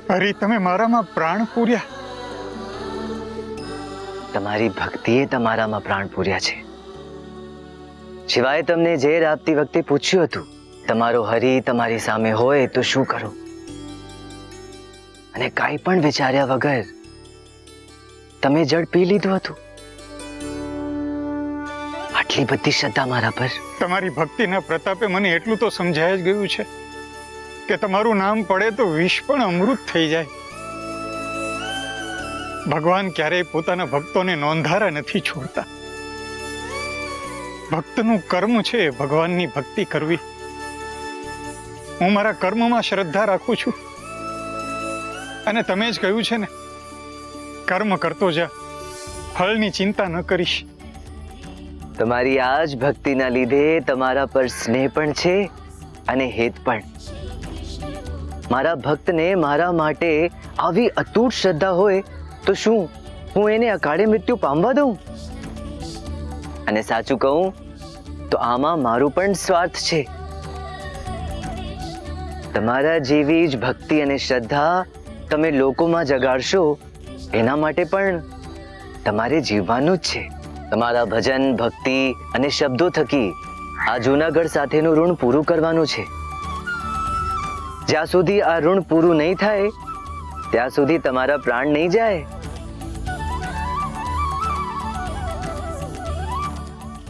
હરી, તમે મારામાં પ્રાણ પૂર્યા. તમારી ભક્તિએ તમારામાં પ્રાણ પૂર્યા છે. શિવાય તમને ઝેર આપતી વખતે પૂછ્યું હતું, તમારો હરિ તમારી સામે હોય તો શું કરો? અને કાંઈ પણ વિચાર્યા વગર તમે જળ પી લીધું હતું. આટલી બધી શ્રદ્ધા મારા પર. તમારી ભક્તિના પ્રતાપે મને એટલું તો સમજાય જ ગયું છે કે તમારું નામ પડે તો વિષ પણ અમૃત થઈ જાય. ભગવાન ક્યારેય પોતાના ભક્તોને નોંધારા નથી છોડતા. ભક્તનું કર્મ છે ભગવાનની ભક્તિ કરવી. હું મારા કર્મમાં શ્રદ્ધા રાખું છું અને તમે જ કહ્યું છે ને, કર્મ કરતો જા, ફળની ચિંતા ન કરીશ. તમારી આ જ ભક્તિના લીધે તમારા પર સ્નેહ પણ છે અને હેત પણ. મારા ભક્તને મારા માટે આવી અતૂટ શ્રદ્ધા હોય તો શું હું એને અકાળે મૃત્યુ પામવા દઉં? અને સાચું કહું તો આમાં મારું પણ સ્વાર્થ છે. તમારા જેવી જ ભક્તિ અને શ્રદ્ધા તમે લોકોમાં જગાડશો એના માટે પણ તમારે જીવવાનું જ છે. તમારા ભજન, ભક્તિ અને શબ્દો થકી આ જૂનાગઢ સાથેનું ઋણ પૂરું કરવાનું છે. જ્યાં સુધી આ ઋણ પૂરું નહીં થાય ત્યાં સુધી તમારા પ્રાણ નહીં જાય.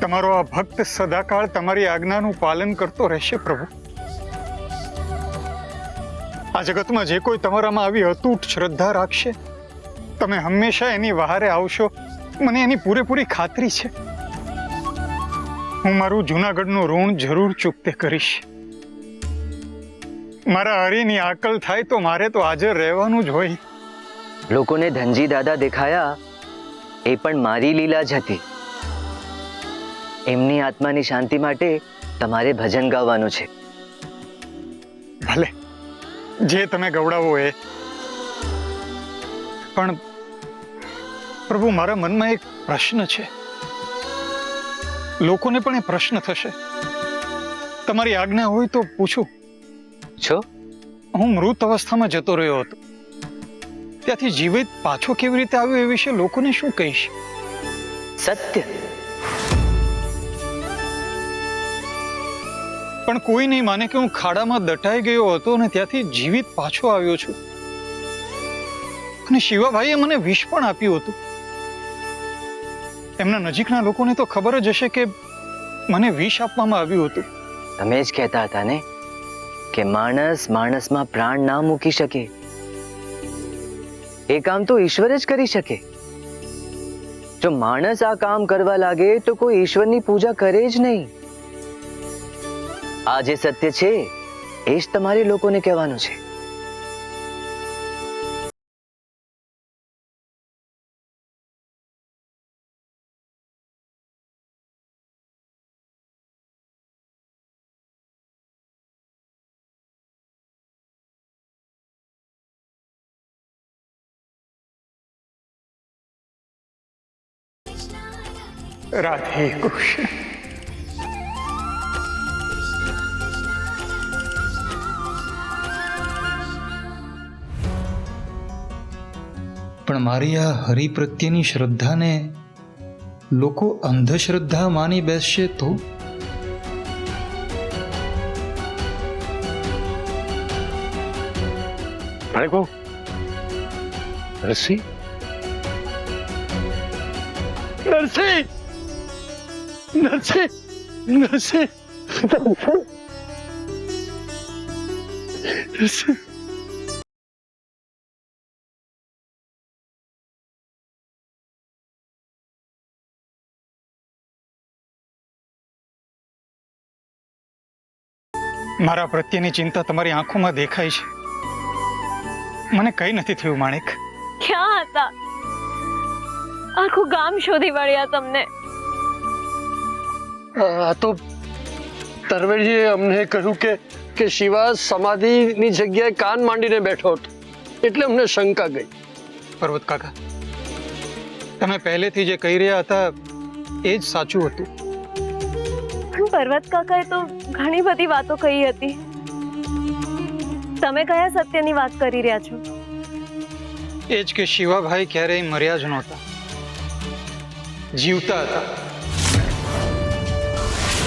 તમારો આ ભક્ત સદાકાળ તમારી આજ્ઞાનું પાલન કરતો રહેશે પ્રભુ. આ જગતમાં જે કોઈ તમારામાં આવી અતૂટ શ્રદ્ધા રાખશે, તમે હંમેશા એની વહારે આવશો, મને એની પૂરેપૂરી ખાતરી છે. હું મારું જૂનાગઢનું ઋણ જરૂર ચૂકતે કરીશ. મારા હરિની આકલ થાય તો મારે તો હાજર રહેવાનું જ હોય. લોકોને ધનજી દાદા દેખાયા એ પણ મારી લીલા જ હતી. એમની આત્માની શાંતિ માટે તમારે ભજન ગાવાનું છે. ભલે, જે તમે ગવડાવો એ. પણ પ્રભુ, મારા મનમાં એક પ્રશ્ન છે. લોકોને પણ એ પ્રશ્ન થશે. તમારી આજ્ઞા હોય તો પૂછું. છો? હું મૃત અવસ્થામાં જતો રહ્યો હતો, ત્યાંથી જીવિત પાછો કેવી રીતે આવ્યો એ વિશે લોકોને શું કહીશ? સત્ય. પણ કોઈ નહીં માને કે હું ખાડામાં દટાઈ ગયો હતો અને ત્યાંથી જીવિત પાછો આવ્યો છું. અને શિવાભાઈએ મને વિષ પણ આપ્યું હતું. એમના નજીકના લોકોને તો ખબર જ હશે કે મને વિષ આપવામાં આવ્યું હતું. તમે જ કહેતા હતા ને કે માણસ માણસમાં પ્રાણ ના મૂકી શકે. એ કામ તો ઈશ્વર જ કરી શકે. જો માણસ આ કામ કરવા લાગે તો કોઈ ઈશ્વરની પૂજા કરે જ નહીં. આ જે સત્ય છે એ જ તમારે લોકોને કહેવાનું છે. રાધે કૃષ્ણ. પણ મારી આ હરિ પ્રત્યેની શ્રદ્ધાને લોકો અંધશ્રદ્ધા માની બેસશે તો? નરસિંહ, નરસિંહ, નરસિંહ, નરસિંહ, નરસિંહ. મારા પ્રત્યેની ચિંતા તમારી આંખોમાં દેખાય છે. મને કઈ નથી થયું માણેક. ક્યાં હતા? આખું ગામ શોધી વળ્યા તમને. આ તો તરવેડીએ અમને કહ્યું કે શિવા સમાધિની જગ્યાએ કાન માંડીને બેઠો હતો, એટલે અમને શંકા ગઈ. પર્વત કાકા, તમે પહેલેથી જે કહી રહ્યા હતા એ જ સાચું હતું. પણ પર્વત કાકાએ તો ઘણી બધી વાતો કહી હતી. તમે કયા સત્યની વાત કરી રહ્યા છો? એ જ કે શિવાભાઈ ક્યારેય મર્યા જ નહોતા, જીવતા હતા.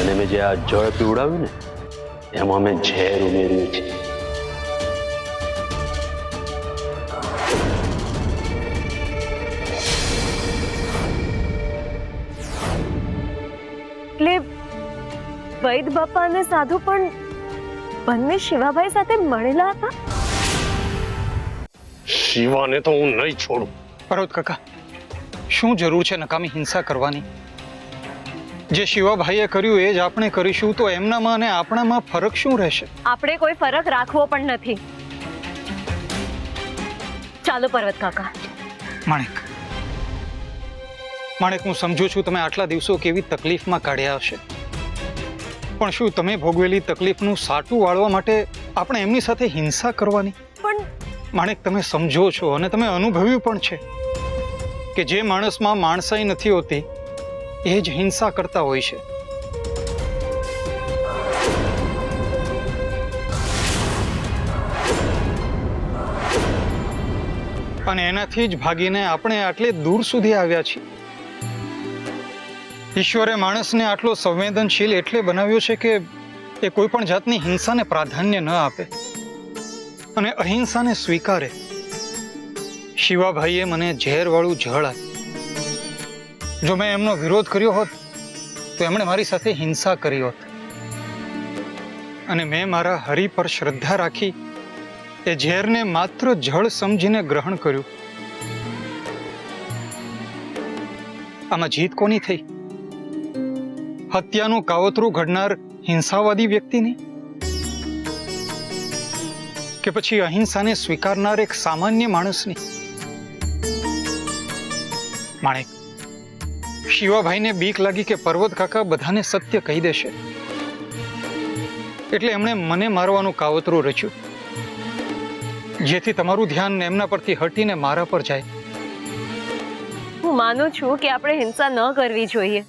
અને મેં જે આ જળ પીવડાવ્યું ને એમાં મેં ઝેર ઉમેર્યું છે. એટલે વૈદ બાપા અને સાધુ પણ બંને શિવાભાઈ સાથે મળેલા હતા. શિવાને તો હું નહીં છોડું. પર્વત કાકા, શું જરૂર છે નકામી હિંસા કરવાની? જે શિવાભાઈએ કર્યું એ જ આપણે કરીશું તો એમનામાં અને આપણામાં ફરક શું રહેશે? આપણે કોઈ ફરક રાખવો પણ નથી. ચાલો પર્વત કાકા. માણેક, હું સમજુ છું તમે આટલા દિવસો કેવી તકલીફમાં કાઢ્યા હશે, પણ શું તમે ભોગવેલી તકલીફનું સાટું વાળવા માટે આપણે એમની સાથે હિંસા કરવાની? પણ માણેક, તમે સમજો છો અને તમે અનુભવ્યું પણ છે કે જે માણસમાં માણસાઈ નથી હોતી એ જ હિંસા કરતા હોય છે. અને એનાથી જ ભાગીને આપણે આટલે દૂર સુધી આવ્યા છીએ. ઈશ્વરે માણસને આટલો સંવેદનશીલ એટલે બનાવ્યો છે કે એ કોઈ પણ જાતની હિંસાને પ્રાધાન્ય ન આપે અને અહિંસાને સ્વીકારે. શિવાભાઈએ મને ઝેરવાળું જળ આપ્યું. જો મેં એમનો વિરોધ કર્યો હોત તો એમણે મારી સાથે હિંસા કરી હોત. અને મેં મારા હરિ પર શ્રદ્ધા રાખી એ ઝેરને માત્ર જળ સમજીને ગ્રહણ કર્યું. આમાં જીત કોની થઈ? હત્યાનું કાવતરું ઘડનાર હિંસાવાદી વ્યક્તિની, કે પછી અહિંસાને સ્વીકારનાર એક સામાન્ય માણસની? માણેક, શિવાભાઈને બીક લાગી કે પર્વત કાકા બધાને સત્ય કહી દેશે, એટલે એમણે મને મારવાનું કાવતરું રચ્યું, જેથી તમારું ધ્યાન એમના પરથી હટીને મારા પર જાય. હું માનું છું કે આપણે હિંસા ન કરવી જોઈએ,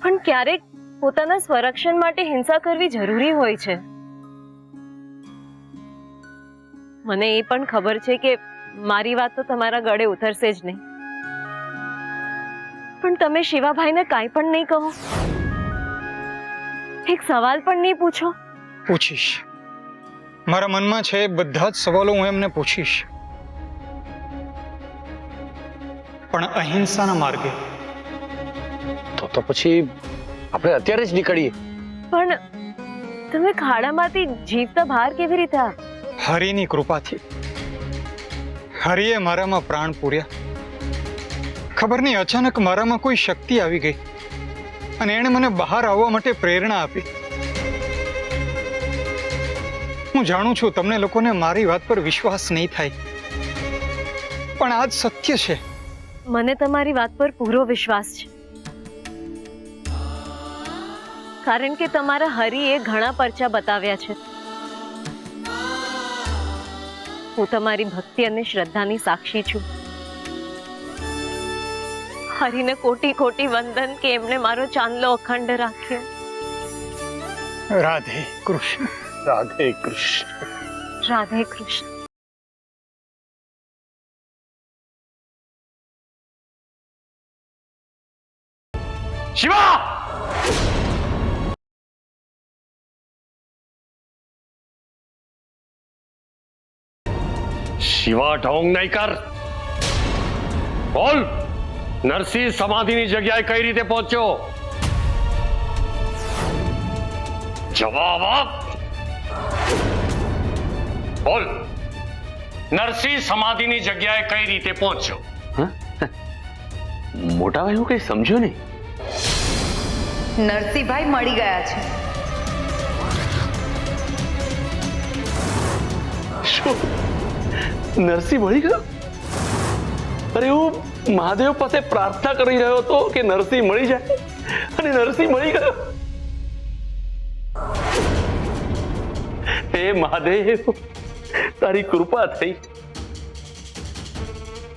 પણ ક્યારેક પોતાના સ્વરક્ષણ માટે હિંસા કરવી જરૂરી હોય છે. મને એ પણ ખબર છે કે મારી વાત તો તમારા ગળે ઉતરશે જ નહીં, પણ તમે શિવાભાઈને કાંઈ પણ નહીં કહો, એક સવાલ પણ નહીં પૂછો? પૂછીશ. મારા મનમાં છે એ બધા જ સવાલો હું એમને પૂછીશ, પણ અહિંસાના માર્ગે. તો પછી આપણે અત્યારે જ નીકળીએ. પણ તમે ખાડામાંથી જીવતા બહાર કેવી રીતે આવ્યા? હરિની કૃપાથી. હરિએ મારામાં પ્રાણ પૂર્યા. ખબર નહીં, અચાનક મારામાં કોઈ શક્તિ આવી ગઈ અને એણે મને બહાર આવવા માટે પ્રેરણા આપી. હું જાણું છું તમને લોકોને મારી વાત પર વિશ્વાસ નહીં થાય, પણ આ જ સત્ય છે. મને તમારી વાત પર પૂરો વિશ્વાસ છે, કારણ કે તમારા હરિએ ઘણા પરચા બતાવ્યા છે. હું તમારી ભક્તિ અને શ્રદ્ધાની સાક્ષી છું. હરિને કોટી કોટી વંદન કે એમણે મારો ચાંદલો અખંડ રાખ્યો. રાધે કૃષ્ણ. રાધે કૃષ્ણ. રાધે કૃષ્ણ. શિવા! શિવા, ઢોંગ નહીં કર. બોલ, નરસિંહ સમાધિની જગ્યાએ કઈ રીતે પહોંચ્યો? જવાબ આપ. બોલ, નરસિંહ સમાધિની જગ્યાએ કઈ રીતે પહોંચ્યો? મોટા ભાઈ, હું કઈ સમજ્યો નહીં. નરસિંહભાઈ મળી ગયા છે. શું નરસિંહ મળી ગયો? અરે, હું મહાદેવ પાસે પ્રાર્થના કરી રહ્યો હતો કે નરસિંહ મળી જાય, અને નરસિંહ મળી ગયો. હે મહાદેવ, તારી કૃપા થઈ.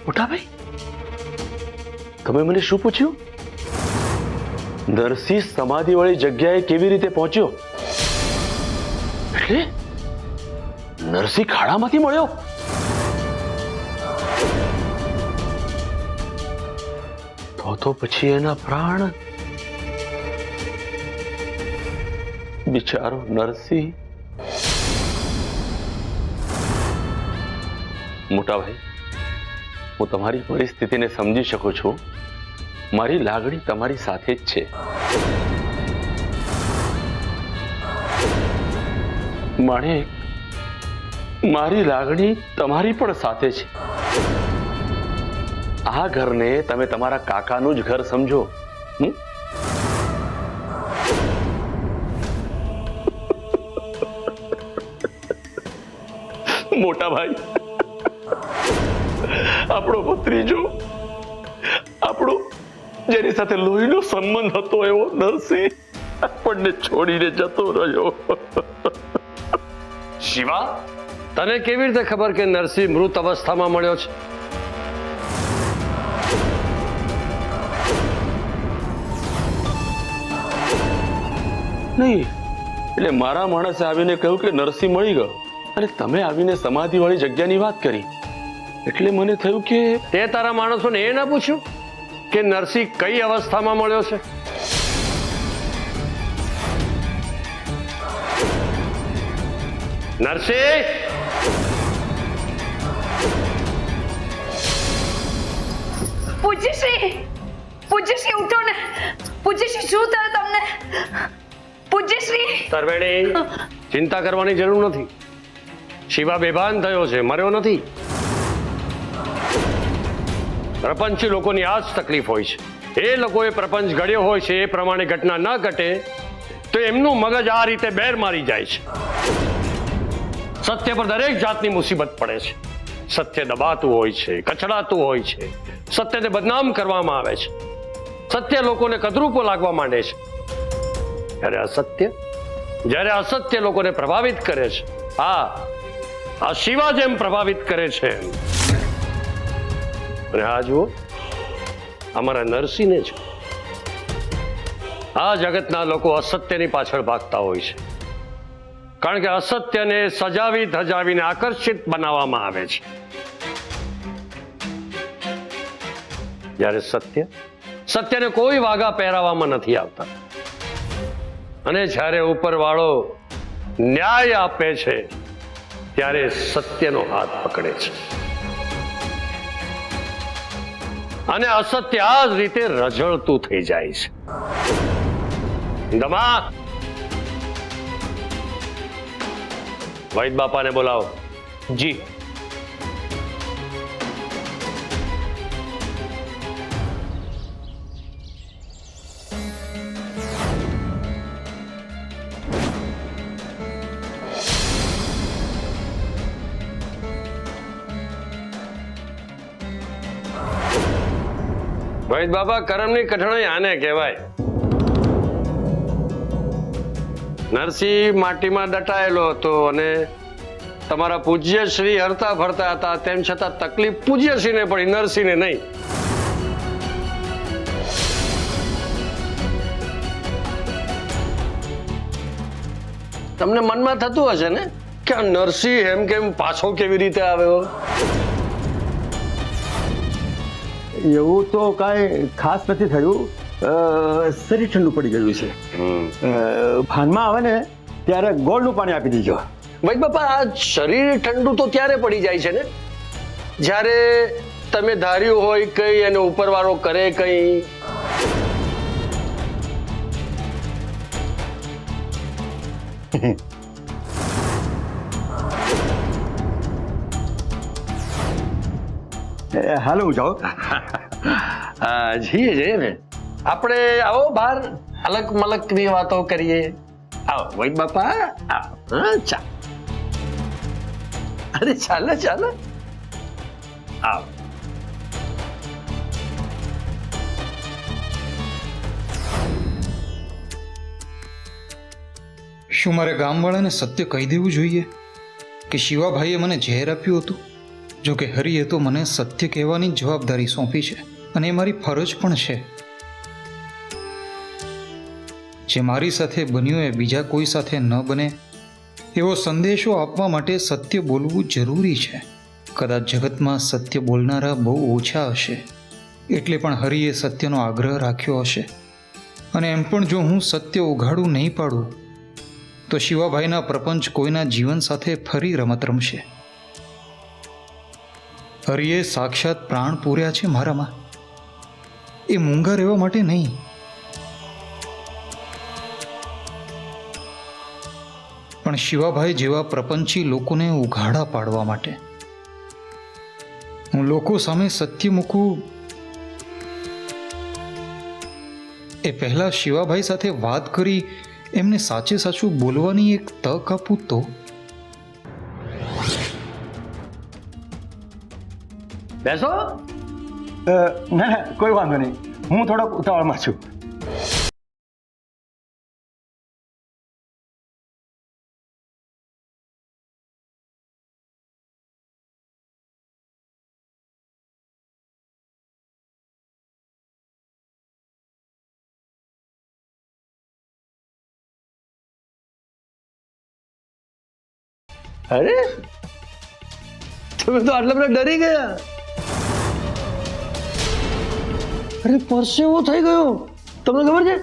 મોટા ભાઈ, તમે મને શું પૂછ્યું? નરસિંહ સમાધિ વાળી જગ્યાએ કેવી રીતે પહોંચ્યો? એટલે નરસિંહ ખાડામાંથી મળ્યો? તો પછી એના પ્રાણ? બિચારો નરસિંહ. મોટા ભાઈ, હું તમારી પરિસ્થિતિને સમજી શકું છું. મારી લાગણી તમારી સાથે જ છે. માણેક, મારી લાગણી તમારી પણ સાથે છે. આ ઘરને તમે તમારા કાકાનું જ ઘર સમજો. મોટા ભાઈ, આપણો ભત્રીજો, આપણો જેની સાથે લોહીનો સંબંધ હતો એવો નરસિંહ આપણને છોડીને જતો રહ્યો. શિવા, તને કેવી રીતે ખબર કે નરસિંહ મૃત અવસ્થામાં મળ્યો છે? નહીં, એટલે મારા માણસે આવીને કહ્યું કે નરસિંહ મળી ગયો, અને તમે આવીને સમાધિ વાળી જગ્યાની વાત કરી, એટલે મને થયું કે તે તારા માણસોને એ ના પૂછ્યું કે નરસિંહ કઈ અવસ્થામાં મળ્યો છે? નરસિંહ! પૂજ્યશ્રી ઉઠો ને. પૂજ્યશ્રી શું થયું તમને? પૂજ્યશ્રી! તરવેણી, ચિંતા કરવાની જરૂર નથી. શિવા બેભાન થયો છે, મર્યો નથી. પ્રપંચી લોકોની આ જ તકલીફ હોય છે. એ લોકોએ પ્રપંચ ઘડ્યો હોય છે, એ પ્રમાણે ઘટના ન ઘટે તો એમનું મગજ આ રીતે બેર મારી જાય છે. સત્ય પર દરેક જાતની મુસીબત પડે છે. સત્ય દબાતું હોય છે, કચડાતું હોય છે, સત્યને બદનામ કરવામાં આવે છે, સત્ય લોકોને કદરૂપો લાગવા માંડે છે. જ્યારે અસત્ય લોકોને પ્રભાવિત કરે છે, આ શિવા જેમ પ્રભાવિત કરે છે. અને આ જુઓ, અમારા નરસિંહને જ. આ જગતના લોકો અસત્યની પાછળ ભાગતા હોય છે, કારણ કે અસત્યને સજાવી ધજાવીને આકર્ષિત બનાવવામાં આવે છે. જ્યારે સત્યને કોઈ વાગા પહેરાવવામાં નથી આવતા, અને જ્યારે ઉપરવાળો ન્યાય આપે છે ત્યારે સત્યનો હાથ પકડે છે, અને અસત્ય આ જ રીતે રઝળતું થઈ જાય છે. દમા, વૈદ બાપાને બોલાવો. જી. વૈદ બાપા, કરમની કઠણાઈ આને કહેવાય. નરસિંહ માટીમાં દટાયેલો હતો અને તમારા પૂજ્ય શ્રી હરતા ફરતા હતા, તેમ છતાં તકલીફ પૂજ્યશ્રીને પડી, નરસિંહને નહીં. તમને મનમાં થતું હશે ને કે આ નરસિંહ એમ કેમ પાછો કેવી રીતે આવ્યો? એવું તો કાંઈ ખાસ નથી થયું. શરીર ઠંડુ પડી ગયું છે. ભાનમાં આવે ને ત્યારે ગોળનું પાણી આપી દીજો. ભાઈ બાપા, આ શરીર ઠંડુ તો ત્યારે પડી જાય છે ને જ્યારે તમે ધાર્યું હોય કઈ અને ઉપરવાળો કરે કઈ. હાલો હું જાઉં. જઈએ ને આપણે. આવો બહાર અલગ મલક ની વાતો કરીએ. આવો વૈદ બાપા, આવો. ચા, અરે ચાલો ચાલો, આવો. શું મારે ગામવાળાને સત્ય કહી દેવું જોઈએ કે શિવાભાઈએ મને ઝેર આપ્યું હતું? જો કે હરિએ તો મને સત્ય કહેવાની જવાબદારી સોંપી છે, અને એ મારી ફરજ પણ છે. જે મારી સાથે બન્યું એ બીજા કોઈ સાથે ન બને એવો સંદેશો આપવા માટે સત્ય બોલવું જરૂરી છે. કદાચ જગતમાં સત્ય બોલનારા બહુ ઓછા હશે, એટલે પણ હરિએ સત્યનો આગ્રહ રાખ્યો હશે. અને એમ પણ જો હું સત્ય ઉઘાડું નહીં પાડું તો શિવાભાઈના પ્રપંચ કોઈના જીવન સાથે ફરી રમત રમશે. હરિએ સાક્ષાત પ્રાણ પૂર્યા છે મારામાં, એ મૂંગા રહેવા માટે નહીં. પણ શિવાભાઈ જેવા પ્રપંચી લોકોને ઉઘાડા પાડવા માટે. હું લોકો સામે સત્ય મૂકું એ પહેલા શિવાભાઈ સાથે વાત કરી એમને સાચે સાચું બોલવાની એક તક આપું તો. બેસો. ના ના, કોઈ વાંધો નહીં, હું થોડોક ઉતાવળમાં છું. અરે તમે તો આટલા બધા ડરી ગયા. અરે પરસેવો થઈ ગયો. તમને ખબર છે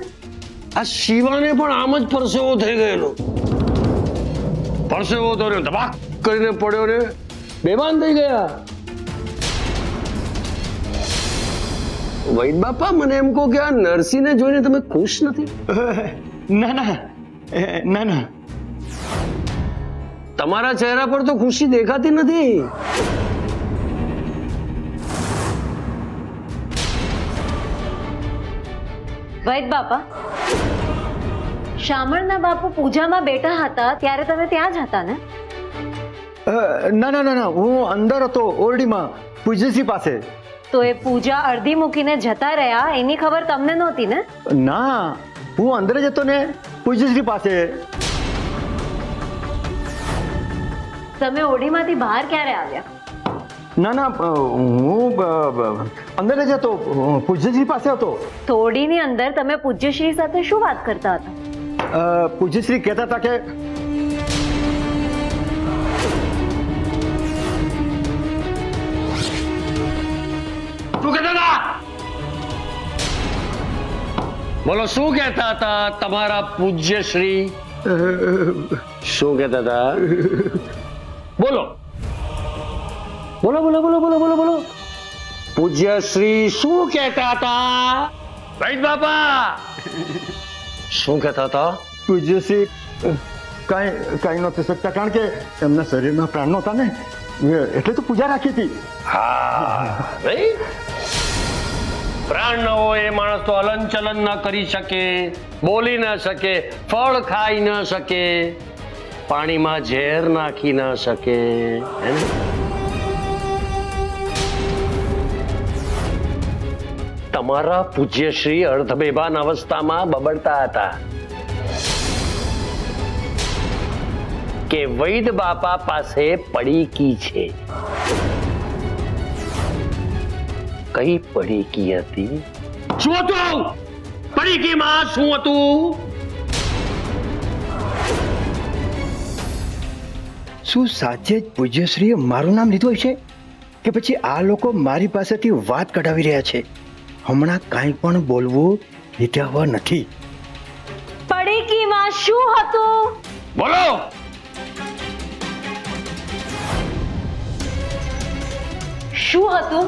આ શિવાને પણ આમ જ પરસેવો થઈ ગયેલો. પરસેવો તો ધબાક કરીને પડ્યો ને બેભાન થઈ ગયા. વૈદ બાપા, મને એમ કહો કે આ નરસિંહને જોઈને તમે ખુશ નથી? ના ના ના ના, તમારા ચહેરા પર તો ખુશી દેખાતી નથી. વૈદ બાપા, શામળના બાપુ પૂજામાં બેઠા હતા ત્યારે તમે ત્યાં જ હતા ને? ના ના ના ના, હું અંદર હતો ઓરડીમાં પૂજ્યશ્રી પાસે. તો એ પૂજા અડધી મૂકીને જતા રહ્યા એની ખબર તમને નહોતી ને? ના, હું અંદર જ હતો ને પૂજ્યશ્રી પાસે. તમે ઓરડીમાંથી બહાર ક્યારે આવ્યા? ના ના, હું અંદર જ હતો, પૂજ્યશ્રી પાસે હતો. તો ઓરડીની અંદર તમે પૂજ્યશ્રી સાથે શું વાત કરતા હતા? પૂજ્યશ્રી કહેતા હતા કે શું કહેતા હતા? બોલો, શું કહેતા હતા તમારા પૂજ્ય શ્રી? શું કહેતા હતા? બોલો બોલો બોલો બોલો બોલો બોલો બોલો. પૂજ્ય શ્રી શું કહેતા હતા? વૈદ બાપા, શું કહેતા હતા? પૂજ્યશ્રી કાંઈ નહોતું શકતા, કારણ કે એમના શરીરમાં પ્રાણ નહોતા ને, એટલે તો પૂજા રાખી હતી. હા, નહીં? પ્રાણ ન હોય એ માણસ તો હલન ચલન ન કરી શકે, બોલી ન શકે, ફળ ખાઈ ન શકે, પાણીમાં ઝેર નાખી ન શકે. હે ને? તમારા પૂજ્યશ્રી અર્ધબેભાન અવસ્થામાં બબડતા હતા કે વૈદ બાપા પાસે પડીકી છે. કઈ પડીકી હતી? શું હતું પડીકીમાં? શું હતું? શું સાચે જ પૂજ્યશ્રીએ મારું નામ લીધું છે કે પછી આ લોકો મારી પાસેથી વાત કઢાવી રહ્યા છે? હમણાં કાંઈ પણ બોલવું હિતાવહ નથી. પડીકીમાં શું હતું? બોલો. શું હતું?